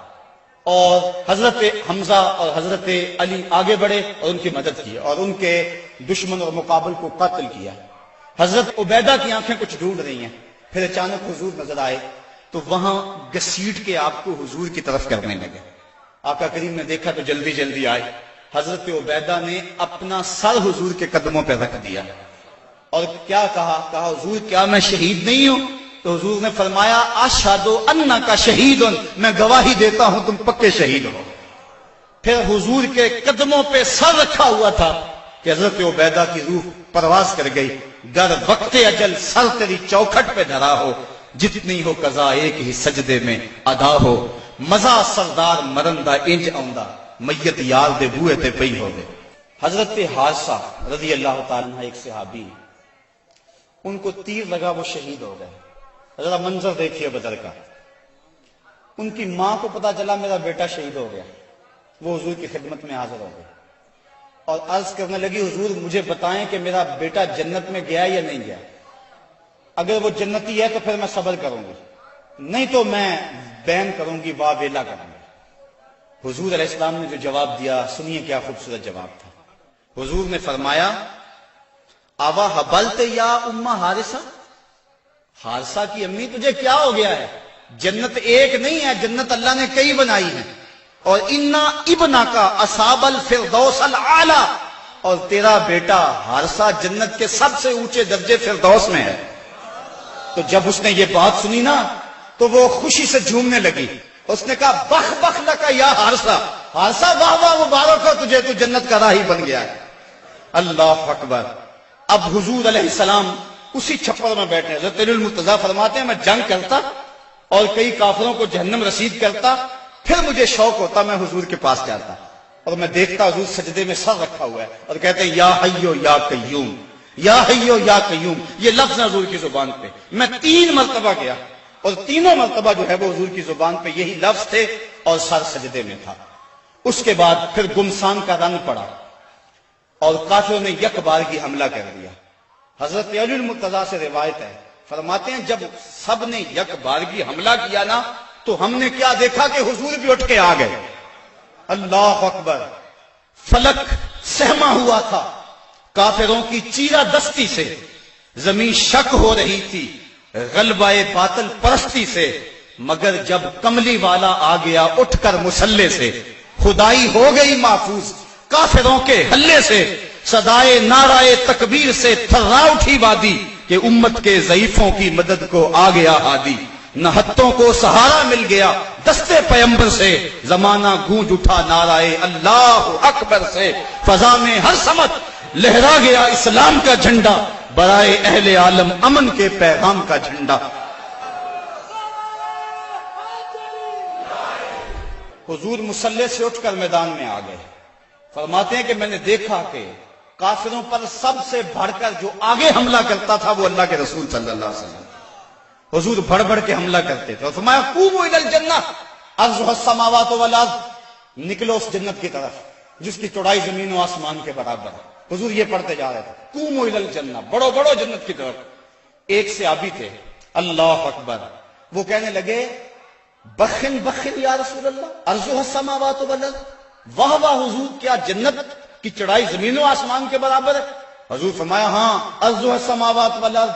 اور حضرت حمزہ اور حضرت علی آگے بڑھے اور ان کی مدد کی اور ان کے دشمن اور مقابل کو قتل کیا۔ حضرت عبیدہ کی آنکھیں کچھ ڈھونڈ رہی ہیں، پھر اچانک حضور نظر آئے تو وہاں گھسیٹ کے آپ کو حضور کی طرف کرنے لگے۔ آقا کریم نے دیکھا تو جلدی جلدی آئے۔ حضرت عبیدہ نے اپنا سر حضور کے قدموں پہ رکھ دیا اور کیا کہا؟ کہا حضور کیا میں شہید نہیں ہوں؟ تو حضور نے فرمایا اشہد انک شہید، میں گواہی دیتا ہوں تم پکے شہید ہو۔ پھر حضور کے قدموں پہ سر رکھا ہوا تھا کہ حضرت عبیدہ کی روح پرواز کر گئی۔ در وقت اجل سر تیری چوکھٹ پہ دھرا ہو، جتنی ہو قضا ایک ہی سجدے میں ادا ہو، مزہ سردار مرندہ انج آؤندہ، میت یار دے بوئے تے پئی ہو دے۔ حضرت حارثہ رضی اللہ تعالیٰ عنہ ایک صحابی، ان کو تیر لگا، وہ شہید ہو گئے۔ ذرا منظر دیکھیے بدر کا۔ ان کی ماں کو پتا چلا میرا بیٹا شہید ہو گیا، وہ حضور کی خدمت میں حاضر ہو گئے اور عرض کرنے لگی حضور مجھے بتائیں کہ میرا بیٹا جنت میں گیا یا نہیں گیا، اگر وہ جنتی ہے تو پھر میں صبر کروں گی، نہیں تو میں بین کروں گی، واویلا کروں گی۔ حضور علیہ السلام نے جو جواب دیا سنیے کیا خوبصورت جواب تھا۔ حضور نے فرمایا آوا حبلت یا امہ حارثہ، حارثہ کی امی تجھے کیا ہو گیا ہے؟ جنت ایک نہیں ہے، جنت اللہ نے کئی بنائی ہیں، اور انا ابنا کا اصحاب الفردوس الاعلی، اور تیرا بیٹا حارثہ جنت کے سب سے اونچے درجے فردوس میں ہے۔ تو جب اس نے یہ بات سنی نا تو وہ خوشی سے جھومنے لگی، اس نے کہا بخ بخ لکا یا حارثہ، حارثہ واہ واہ مبارک ہو تجھے، تو جنت کا راہی بن گیا ہے۔ اللہ اکبر۔ اب حضور علیہ السلام اسی چھپر میں بیٹھے۔ حضرت علی المرتضیٰ فرماتے ہیں میں جنگ کرتا اور کئی کافروں کو جہنم رسید کرتا، پھر مجھے شوق ہوتا میں حضور کے پاس جاتا اور میں دیکھتا حضور سجدے میں سر رکھا ہوا ہے اور کہتے ہیں یا حیو یا قیوم، یا حیو یا قیوم، یہ لفظ ہے حضور کی زبان پہ۔ میں 3 مرتبہ گیا اور تینوں مرتبہ جو ہے وہ حضور کی زبان پہ یہی لفظ تھے اور سر سجدے میں تھا۔ اس کے بعد پھر گمسان کا رنگ پڑا اور کافروں نے یک بارگی حملہ کر دیا۔ حضرت علی المرتضیٰ سے روایت ہے، فرماتے ہیں جب سب نے یک بارگی حملہ کیا نا تو ہم نے کیا دیکھا کہ حضور بھی اٹھ کے آ گئے۔ اللہ اکبر۔ فلک سہما ہوا تھا کافروں کی چیرہ دستی سے، زمین شک ہو رہی تھی غلبہ باطل پرستی سے، مگر جب کملی والا آ گیا اٹھ کر مسلح سے، خدائی ہو گئی محفوظ کافروں کے حلے سے، صدائے نعرہ تکبیر سے تھرا اٹھی وادی، کہ امت کے ضعیفوں کی مدد کو آ گیا ہادی، نہ ہتھوں کو سہارا مل گیا دستے پیمبر سے، زمانہ گونج اٹھا نعرہ اللہ اکبر سے، فضا میں ہر سمت لہرا گیا اسلام کا جھنڈا، برائے اہل عالم امن کے پیغام کا جھنڈا۔ حضور مصلی سے اٹھ کر میدان میں آ گئے، فرماتے ہیں کہ میں نے دیکھا کہ کافروں پر سب سے بڑھ کر جو آگے حملہ کرتا تھا وہ اللہ کے رسول صلی اللہ علیہ وسلم۔ حضور بڑھ بڑھ کے حملہ کرتے تھے اور فرمایا قوموا الی الجنہ عرضها السماوات والارض، نکلو اس جنت کی طرف جس کی چوڑائی زمین و آسمان کے برابر ہے۔ حضور یہ پڑھتے جا رہے تھے قوموا الی الجنہ، بڑھو بڑھو جنت کی طرف۔ ایک صحابی تھے اللہ اکبر، وہ کہنے لگے بخن بخن یا رسول اللہ عرضها السماوات والارض، واہ واہ حضور کیا جنت کی چڑھائی زمین و آسمان کے برابر ہے؟ حضور فرمایا ہاں عرضها السماوات والارض۔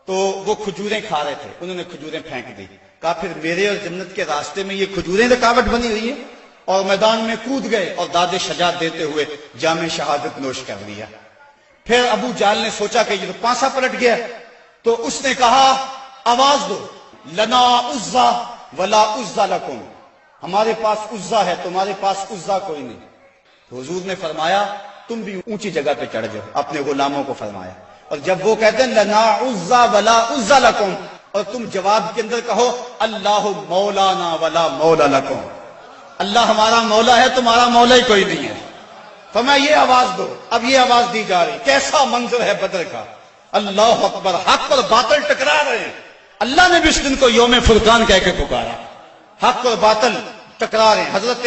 تو وہ کھجوریں کھا رہے تھے، انہوں نے کھجوریں پھینک دی، کہا پھر میرے اور جنت کے راستے میں یہ کھجوریں رکاوٹ بنی ہوئی ہیں، اور میدان میں کود گئے اور داد شجاعت دیتے ہوئے جام شہادت نوش کر لیا۔ پھر ابو جہل نے سوچا کہ یہ تو پانسا پلٹ گیا، تو اس نے کہا آواز دو لنا عزا ولا عزا لکم، ہمارے پاس عزا ہے تمہارے پاس عزا کوئی نہیں۔ تو حضور نے فرمایا تم بھی اونچی جگہ پہ چڑھ جاؤ، اپنے غلاموں کو فرمایا، اور جب وہ کہتے ہیں لنا عزا ولا عزا لکم، اور تم جواب کے اندر کہو اللہ مولانا ولا مولا لکم، اللہ ہمارا مولا ہے تمہارا مولا ہی کوئی نہیں ہے۔ فرمایا یہ آواز دو، اب یہ آواز دی جا رہی، کیسا منظر ہے بدر کا، اللہ اکبر، حق اور باطل ٹکرا رہے ہیں۔ اللہ نے بھی اس دن کو یوم فرقان کہہ کے پکارا، حق اور باطل ٹکرا رہے ہیں۔ حضرت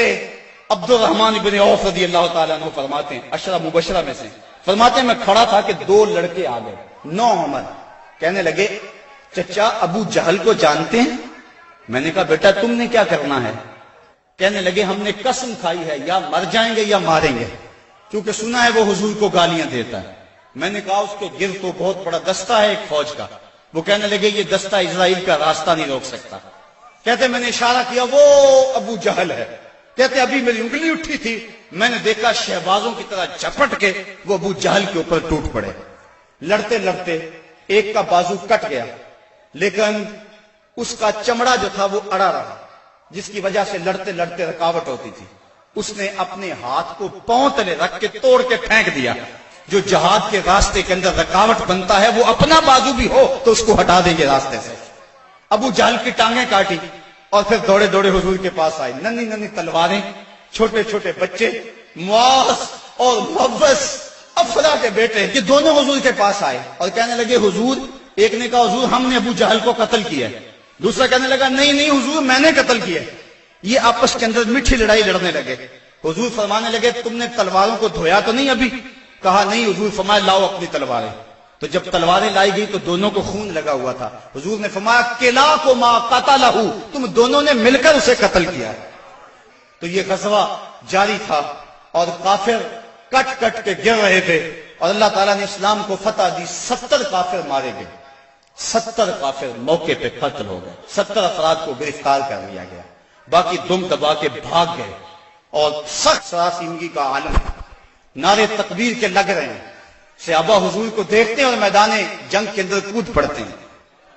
عبد الرحمن بن عوف رضی اللہ تعالیٰ عنہ فرماتے ہیں، عشرہ مبشرہ میں سے، فرماتے ہیں میں کھڑا تھا کہ دو لڑکے آ گئے، نو عمر، کہنے لگے چچا ابو جہل کو جانتے ہیں؟ میں نے کہا بیٹا تم نے کیا کرنا ہے؟ کہنے لگے ہم نے قسم کھائی ہے یا مر جائیں گے یا ماریں گے، کیونکہ سنا ہے وہ حضور کو گالیاں دیتا ہے۔ میں نے کہا اس کے گرد تو بہت بڑا دستہ ہے ایک فوج کا۔ وہ کہنے لگے یہ دستہ اسرائیل کا راستہ نہیں روک سکتا۔ کہتے میں نے اشارہ کیا وہ ابو جہل ہے۔ کہتے ابھی میری انگلی اٹھی تھی، میں نے دیکھا شہبازوں کی طرح جھپٹ کے وہ ابو جہل کے اوپر ٹوٹ پڑے۔ لڑتے لڑتے ایک کا بازو کٹ گیا، لیکن اس کا چمڑا جو تھا وہ اڑا رہا، جس کی وجہ سے لڑتے لڑتے رکاوٹ ہوتی تھی۔ اس نے اپنے ہاتھ کو پاؤں تلے رکھ کے توڑ کے پھینک دیا۔ جو جہاد کے راستے کے اندر رکاوٹ بنتا ہے وہ اپنا بازو بھی ہو تو اس کو ہٹا دیں گے راستے سے۔ ابو جہل کی ٹانگیں کاٹی اور پھر دوڑے دوڑے حضور کے پاس آئے، ننھی ننھی تلواریں، چھوٹے چھوٹے بچے، معاذ اور محبس افرا کے بیٹے، یہ دونوں حضور کے پاس آئے اور کہنے لگے حضور، ایک نے کہا حضور ہم نے ابو جہل کو قتل کیا ہے، دوسرا کہنے لگا نہیں نہیں حضور میں نے قتل کیا ہے۔ یہ آپس کے اندر میٹھی لڑائی لڑنے لگے۔ حضور فرمانے لگے تم نے تلواروں کو دھویا تو نہیں ابھی؟ کہا نہیں حضور۔ فرمایا لاؤ اپنی تلواریں۔ تو جب تلواریں لائی گئی تو دونوں کو خون لگا ہوا تھا۔ حضور نے فرمایا کلا کو ما قتلہ، تم دونوں نے مل کر اسے قتل کیا۔ تو یہ غزوہ جاری تھا اور کافر کٹ کٹ کے گر رہے تھے اور اللہ تعالیٰ نے اسلام کو فتح دی۔ 70 کافر مارے گئے، 70 کافر موقع پہ قتل ہو گئے، 70 افراد کو گرفتار کر لیا گیا، باقی دم دبا کے بھاگ گئے۔ اور سخت سراسیمگی کا عالم، نعرے تکبیر کے لگ رہے ہیں، صحابہ حضور کو دیکھتے ہیں اور میدان جنگ کے اندر کود پڑتے ہیں۔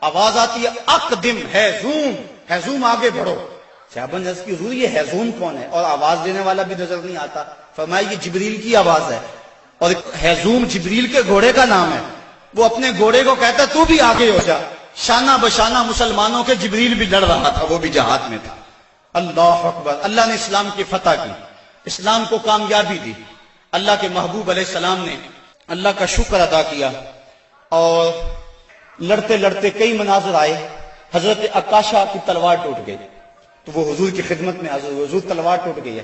آواز آتی ہے اقدم ہیزوم، ہیزوم آگے بڑھو۔ صحابہ نے عرض کی حضور یہ ہیزوم کون ہے؟ اور آواز دینے والا بھی نظر نہیں آتا۔ فرمایا یہ جبریل کی آواز ہے، اور ہیزوم جبریل کے گھوڑے کا نام ہے۔ وہ اپنے گھوڑے کو کہتا تو بھی آگے ہو جا۔ شانہ بشانہ مسلمانوں کے جبریل بھی لڑ رہا تھا، وہ بھی جہاد میں تھا۔ اللہ اکبر۔ اللہ نے اسلام کی فتح کی، اسلام کو کامیابی دی۔ اللہ کے محبوب علیہ السلام نے اللہ کا شکر ادا کیا، اور لڑتے لڑتے کئی مناظر آئے۔ حضرت عکاشہ کی تلوار ٹوٹ گئی تو وہ حضور کی خدمت میں حضور، حضور تلوار ٹوٹ گئی ہے،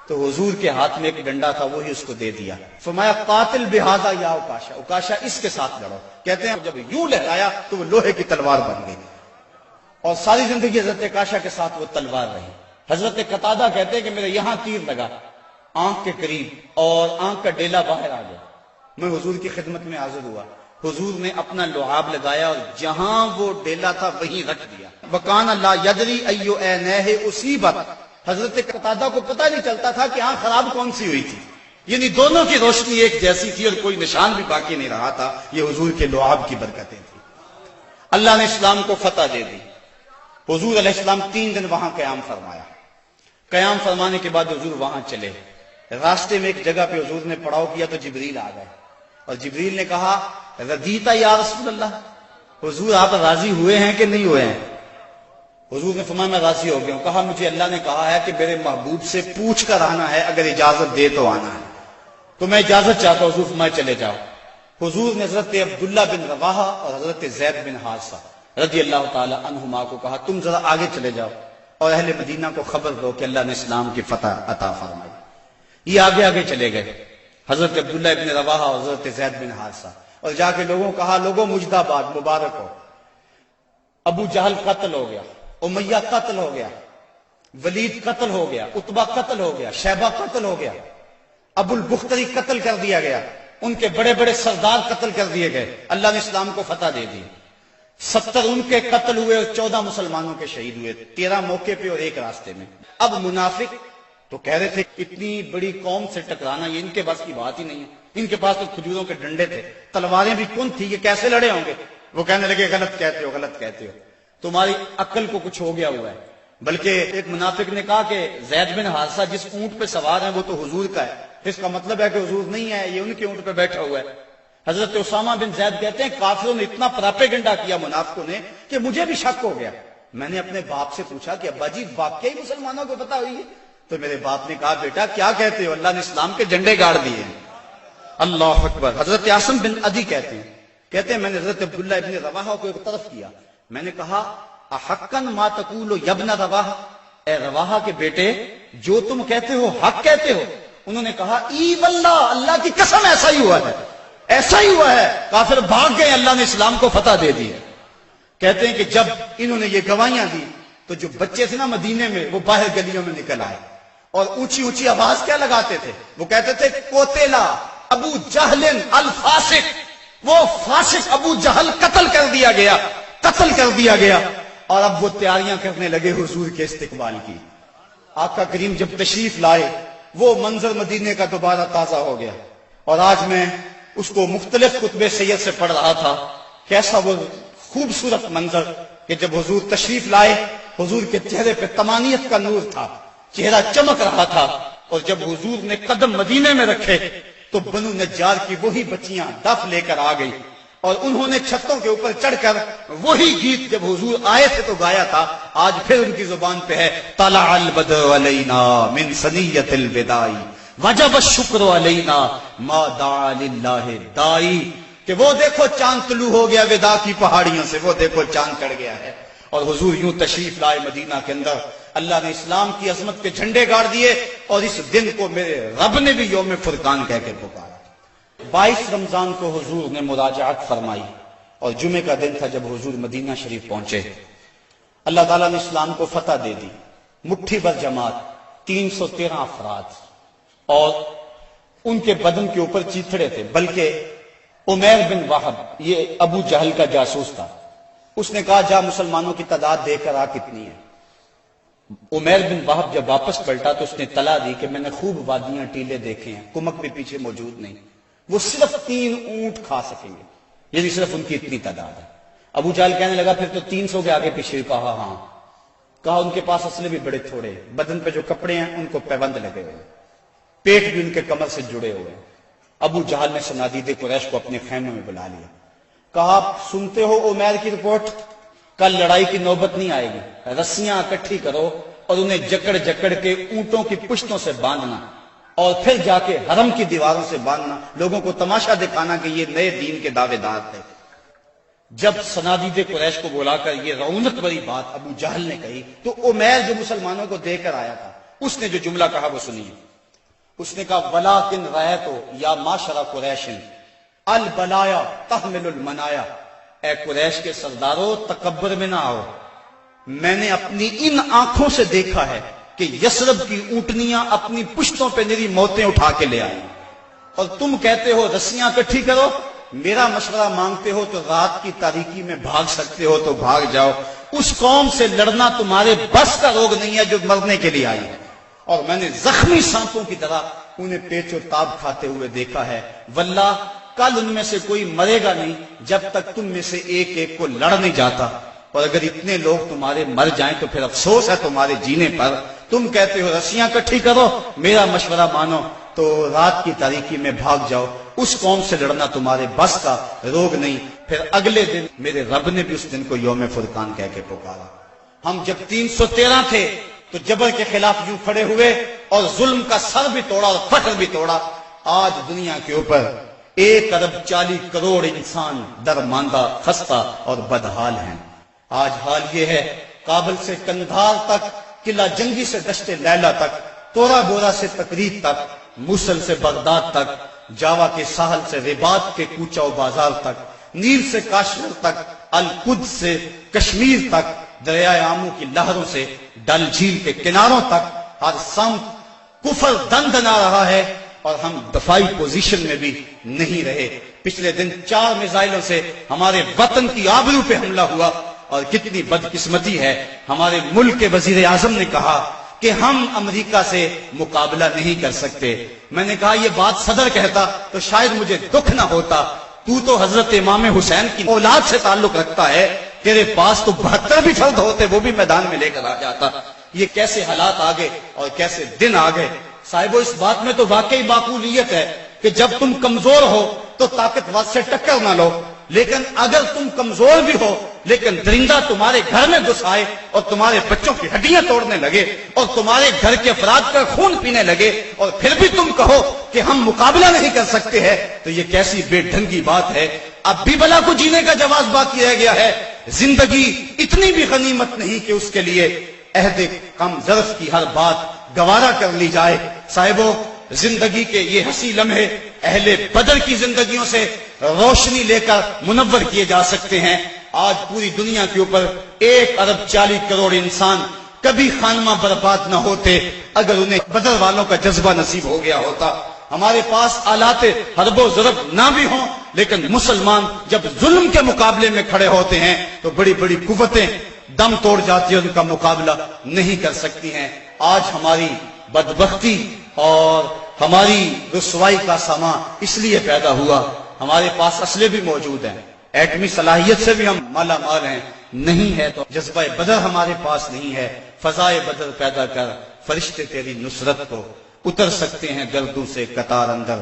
تو حضور کے ہاتھ میں ایک ڈنڈا تھا، وہی اس کو دے دیا۔ فرمایا قاتل بہذا یا عکاشہ، عکاشہ اس کے ساتھ لڑو۔ کہتے ہیں جب یوں لہرایا تو وہ لوہے کی تلوار بن گئی، اور ساری زندگی حضرت عکاشہ کے ساتھ وہ تلوار رہی۔ حضرت قتادہ کہتے ہیں کہ میرے یہاں تیر لگا آنکھ کے قریب اور آنکھ کا ڈیلا باہر آ گیا۔ میں حضور کی خدمت میں حاضر ہوا، حضور نے اپنا لعاب لگایا اور جہاں وہ ڈیلا تھا وہیں رکھ دیا۔ وکان لا یدری ایو عینیہ اصیبت، حضرت قتادہ کو پتہ نہیں چلتا تھا کہ آنکھ خراب کون سی ہوئی تھی۔ یعنی دونوں کی روشنی ایک جیسی تھی اور کوئی نشان بھی باقی نہیں رہا تھا. یہ حضور کے لعاب کی برکتیں تھیں. اللہ نے اسلام کو فتح دے دی. حضور علیہ السلام 3 دن وہاں قیام فرمایا. قیام فرمانے کے بعد حضور وہاں چلے. راستے میں ایک جگہ پہ حضور نے پڑاؤ کیا تو جبریل آ گئے اور جبریل نے کہا ردیتا یا رسول اللہ, حضور آپ راضی ہوئے ہیں کہ نہیں ہوئے ہیں؟ حضور نے فرمایا میں راضی ہو گیا ہوں. کہا مجھے اللہ نے کہا ہے کہ میرے محبوب سے پوچھ کر آنا ہے, اگر اجازت دے تو آنا ہے. تو میں اجازت چاہتا ہوں. حضور فرمایا چلے جاؤ. حضور نے حضرت عبداللہ بن رواحہ اور حضرت زید بن حارثہ رضی اللہ تعالی عنہما کو کہا تم ذرا آگے چلے جاؤ اور اہل مدینہ کو خبر دو کہ اللہ نے اسلام کی فتح عطا فرمائی. یہ آگے آگے چلے گئے, حضرت عبداللہ بن رواحہ اور حضرت زید بن حارثہ, اور جا کے لوگوں کو کہا لوگوں مجدہ باد, مبارک ہو, ابو جہل قتل ہو گیا, امیہ قتل ہو گیا, ولید قتل ہو گیا, عتبہ قتل ہو گیا, شیبہ قتل ہو گیا, ابو البختری قتل کر دیا گیا, ان کے بڑے بڑے سردار قتل کر دیے گئے. اللہ نے اسلام کو فتح دے دی. 70 ان کے قتل ہوئے اور 14 مسلمانوں کے شہید ہوئے, 13 موقع پہ اور 1 راستے میں. اب منافق تو کہہ رہے تھے اتنی بڑی قوم سے ٹکرانا یہ ان کے بس کی بات ہی نہیں ہے. ان کے پاس تو کھجوروں کے ڈنڈے تھے, تلواریں بھی کون تھی, یہ کیسے لڑے ہوں گے؟ وہ کہنے لگے غلط کہتے ہو, غلط کہتے ہو, تمہاری عقل کو کچھ ہو گیا ہوا ہے. بلکہ ایک منافق نے کہا کہ زید بن حارثہ جس اونٹ پہ سوار ہیں وہ تو حضور کا ہے, اس کا مطلب ہے کہ حضور نہیں ہے, یہ ان کے اونٹ پہ بیٹھا ہوا ہے. حضرت اسامہ بن زید کہتے ہیں کافروں نے اتنا پراپیگنڈا کیا منافقوں نے کہ مجھے بھی شک ہو گیا. میں نے اپنے باپ سے پوچھا کہ ابا جی واقعی مسلمانوں کو پتہ ہوئی ہے؟ تو میرے باپ نے کہا بیٹا کیا کہتے ہو, اللہ نے اسلام کے جھنڈے گاڑ دیے ہیں. اللہ اکبر. حضرت عاصم بن عدی کہتے ہیں میں نے حضرت عبداللہ ابن رواحہ کو ایک طرف کیا, میں نے کہا احقن ما تقول یا ابن رواحہ, اے رواحہ کے بیٹے جو تم کہتے ہو حق کہتے ہو؟ انہوں نے کہا ای واللہ, اللہ کی قسم ایسا ہی ہوا ہے, ایسا ہی ہوا ہے. کافر بھاگ گئے, اللہ نے اسلام کو فتح دے دی. کہتے ہیں کہ جب انہوں نے یہ گواہیاں دی تو جو بچے تھے نا مدینے میں وہ باہر گلیوں میں نکل آئے اور اونچی اونچی آواز کیا لگاتے تھے؟ وہ کہتے تھے قتل ابو جہل الفاسق, وہ فاسق ابو جہل قتل کر دیا گیا, قتل کر دیا گیا. اور اب وہ تیاریاں کرنے لگے حضور کے استقبال کی. آقا کریم جب تشریف لائے وہ منظر مدینے کا دوبارہ تازہ ہو گیا. اور آج میں اس کو مختلف خطبے سید سے پڑھ رہا تھا. کیسا وہ خوبصورت منظر کہ جب حضور تشریف لائے, حضور کے چہرے پہ طمانیت کا نور تھا, چہرہ چمک رہا تھا. اور جب حضور نے قدم مدینے میں رکھے تو بنو نجار کی وہی بچیاں دف لے کر آ گئی اور انہوں نے چھتوں کے اوپر چڑھ کر وہی گیت جب حضور آئے تھے تو گایا تھا. آج پھر ان کی زبان پہ ہے طلع البدر علینا من ثنیۃ الوداع وجب الشکر علینا ما دعا للہ دائی, کہ وہ دیکھو چاند طلوع ہو گیا وداع کی پہاڑیوں سے, وہ دیکھو چاند چڑھ گیا ہے. اور حضور یوں تشریف لائے مدینہ کے اندر, اللہ نے اسلام کی عظمت کے جھنڈے گاڑ دیے. اور اس دن کو میرے رب نے بھی یوم فرقان کہہ کے پکارا. 22 رمضان کو حضور نے مراجعت فرمائی اور جمعے کا دن تھا جب حضور مدینہ شریف پہنچے. اللہ تعالیٰ نے اسلام کو فتح دے دی. مٹھی بھر جماعت, 313 افراد, اور ان کے بدن کے اوپر چیتھڑے تھے. بلکہ عمیر بن وہب, یہ ابو جہل کا جاسوس تھا, اس نے کہا جا مسلمانوں کی تعداد دے کر آ کتنی ہے. عمیر بن وہب جب واپس پلٹا تو اس نے طلاع دی کہ میں نے خوب وادیاں ٹیلے دیکھے ہیں, کمک بھی پیچھے موجود نہیں, وہ صرف 3 اونٹ کھا سکیں گے, یعنی صرف ان کی اتنی تعداد ہے. ابو جہل کہنے لگا پھر تو 300 کے آگے پیچھے. کہا ہاں. کہا ان کے پاس اسلحے بھی بڑے تھوڑے, بدن پہ جو کپڑے ہیں ان کو پیبند لگے ہوئے, پیٹ بھی ان کے کمر سے جڑے ہوئے. ابو جہل نے صنادید قریش کو اپنے خیمے میں بلا لیا. کہا سنتے ہو عمیر کی رپورٹ, کل لڑائی کی نوبت نہیں آئے گی, رسیاں اکٹھی کرو اور انہیں جکڑ جکڑ کے اونٹوں کی پشتوں سے باندھنا اور پھر جا کے حرم کی دیواروں سے باندھنا, لوگوں کو تماشا دکھانا کہ یہ نئے دین کے دعوے دار تھے. جب صنادید قریش کو بلا کر یہ رونق بھری بات ابو جہل نے کہی تو عمیر جو مسلمانوں کو دے کر آیا تھا اس نے جو جملہ کہا وہ سنیے. اس نے کہا وَلَٰكِنْ رَأَيْتُ يَا مَعْشَرَ قُرَيْشٍ الْبَلَايَا تَحْمِلُ الْمَنَايَا, اے قریش کے سردارو تکبر میں نہ آؤ, میں نے اپنی ان آنکھوں سے دیکھا ہے کہ یثرب کی اونٹنیاں اپنی پشتوں پہ نری موتیں اٹھا کے لے آئی, اور تم کہتے ہو رسیاں اکٹھی کرو. میرا مشورہ مانگتے ہو تو رات کی تاریکی میں بھاگ سکتے ہو تو بھاگ جاؤ, اس قوم سے لڑنا تمہارے بس کا روگ نہیں ہے جو مرنے کے لیے آئی ہے. اور میں نے زخمی سانپوں کی طرح انہیں پیچ و تاب کھاتے ہوئے دیکھا ہے، واللہ کل ان میں سے کوئی مرے گا نہیں جب تک تم میں سے ایک ایک کو لڑ نہیں جاتا، اور اگر اتنے لوگ تمہارے مر جائیں تو پھر افسوس ہے تمہارے جینے پر۔ تم کہتے ہو رسیاں کٹھی کرو، میرا مشورہ مانو تو رات کی تاریکی میں بھاگ جاؤ، اس قوم سے لڑنا تمہارے بس کا روگ نہیں۔ پھر اگلے دن میرے رب نے بھی اس دن کو یوم فرقان کہہ کے پکارا۔ ہم جب 313 تھے تو جبر کے خلاف یوں کھڑے ہوئے اور ظلم کا سر بھی توڑا اور فخر بھی توڑا۔ آج دنیا کے اوپر 1,40,00,000,000 انسان درماندہ، خستہ اور بدحال ہیں۔ آج حال یہ ہے، کابل سے کندھار تک، قلعہ جنگی سے دشت لیلہ تک، تورا بورا سے تکریت تک، موصل سے بغداد تک، جاوا کے ساحل سے رباط کے کوچہ و بازار تک، نیل سے کاشغر تک، القدس سے کشمیر تک، دریائے آمو کی لہروں سے ڈل جھیل کے کناروں تک، ہر سمت کفر دندنا رہا ہے اور ہم دفاعی پوزیشن میں بھی نہیں رہے۔ پچھلے دن 4 میزائلوں سے ہمارے وطن کی آبرو پہ حملہ ہوا، اور کتنی بدقسمتی ہے، ہمارے ملک کے وزیر اعظم نے کہا کہ ہم امریکہ سے مقابلہ نہیں کر سکتے۔ میں نے کہا یہ بات صدر کہتا تو شاید مجھے دکھ نہ ہوتا، تو حضرت امام حسین کی اولاد سے تعلق رکھتا ہے، تیرے پاس تو 72 بھی فرد ہوتے، وہ بھی میدان میں لے کر آ جاتا۔ یہ کیسے حالات آگے اور کیسے دن آگے۔ صاحبو اس بات میں تو واقعی معقولیت ہے کہ جب تم کمزور ہو تو طاقتور سے ٹکر نہ لو، لیکن اگر تم کمزور بھی ہو لیکن درندہ تمہارے گھر میں گھس آئے اور تمہارے بچوں کی ہڈیاں توڑنے لگے اور تمہارے گھر کے افراد کا خون پینے لگے اور پھر بھی تم کہو کہ ہم مقابلہ نہیں کر سکتے ہیں، تو یہ کیسی بے ڈھنگی بات ہے۔ اب بھی بلا کو جینے کا جواز باقی رہ گیا ہے۔ زندگی اتنی بھی غنیمت نہیں کہ اس کے لیے عہد کم ظرف کی ہر بات گوارا کر لی جائے۔ صاحبو زندگی کے یہ حسی لمحے اہل بدر کی زندگیوں سے روشنی لے کر منور کیے جا سکتے ہیں۔ آج پوری دنیا کے اوپر 1,40,00,000,000 انسان کبھی خانمہ برباد نہ ہوتے اگر انہیں بدر والوں کا جذبہ نصیب ہو گیا ہوتا۔ ہمارے پاس آلات حرب و ضرب نہ بھی ہوں، لیکن مسلمان جب ظلم کے مقابلے میں کھڑے ہوتے ہیں تو بڑی بڑی قوتیں دم توڑ جاتی ہیں، ان کا مقابلہ نہیں کر سکتی ہیں۔ آج ہماری بدبختی اور ہماری رسوائی کا سامان اس لیے پیدا ہوا، ہمارے پاس اسلحے بھی موجود ہیں، ایٹمی صلاحیت سے بھی ہم مالا مال ہیں، نہیں ہے تو جذبہ بدر ہمارے پاس نہیں ہے۔ فضائے بدر پیدا کر، فرشتے تیری نصرت کو اتر سکتے ہیں گردوں سے قطار اندر۔